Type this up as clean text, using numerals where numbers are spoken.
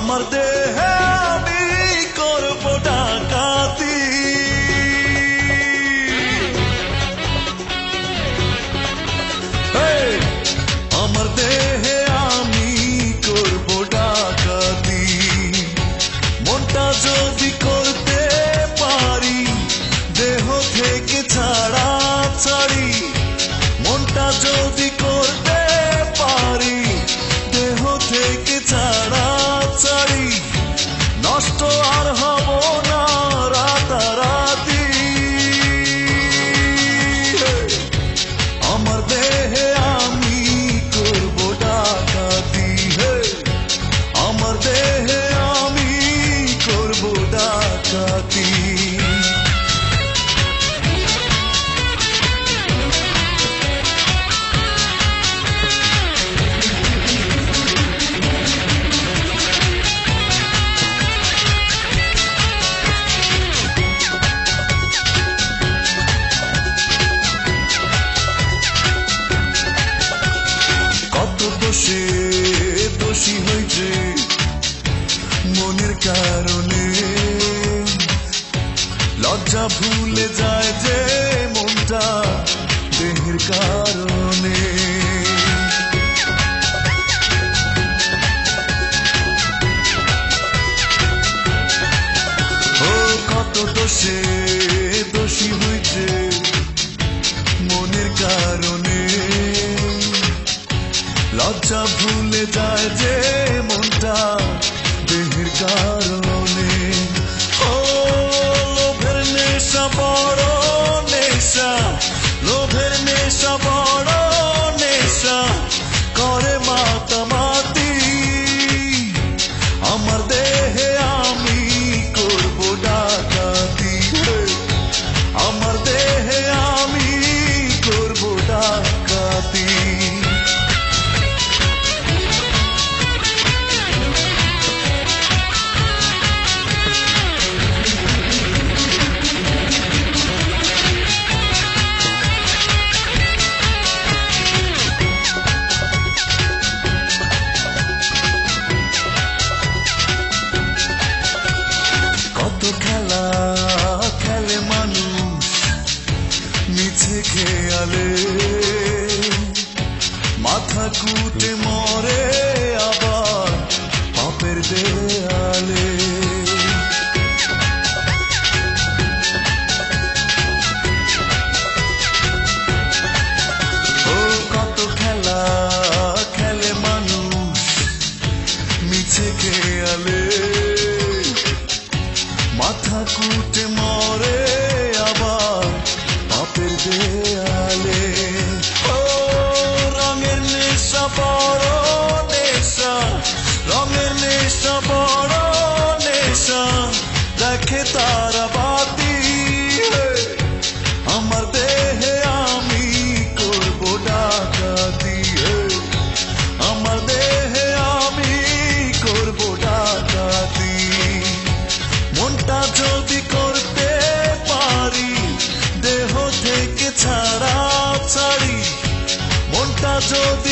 আমার দেহে আমি করব ডাকাতি আমার দেহে আমি করব ডাকাতি মনটা যদি করতে পারি দেহ থেকে ছাড়া ছাড়ি মনটা যদি করতে পারি দেহ থেকে ছাড়া ছাড়ি নষ্ট আর হব না রাতারাতি আমার দেহে আমি করব ডাকাতি আমার দেহে আমি করব ডাকাতি দোষে দোষী হইছে মনের কারণে লজ্জা ভুলে যায় যে মনটা দেহের কারণে ও কত দোষে দোষী হইছে মনের কারণে লজ্জা ভুলে যায় যে মনটা দেহের কারণে ও লোভের নেশা বড় নেশা লোভের নেশা বড় নেশা করে মাতামাতি আমার দেহে আমি করব ডাকাতি আমার দেহে আমি করব ডাকাতি খেলা খেলে মানুষ মিছে খেয়ালে মাথা কুটে মরে আবার পাপের দেয়ালে ও কত খেলা খেলে মানুষ মিছে খেয়ালে মাথা কুটে মরে আবার পাপের দেয়ালে ও রঙের নেশা বড় নেশা রঙের নেশা বড় নেশা দেখে তারা বাতি আমার দেহে আমি করব ডাকাতি আমার দেহে আমি করব ডাকাতি মনটা যদি করতে পারি দেহ থেকে ছাড়া ছাড়ি মনটা যদি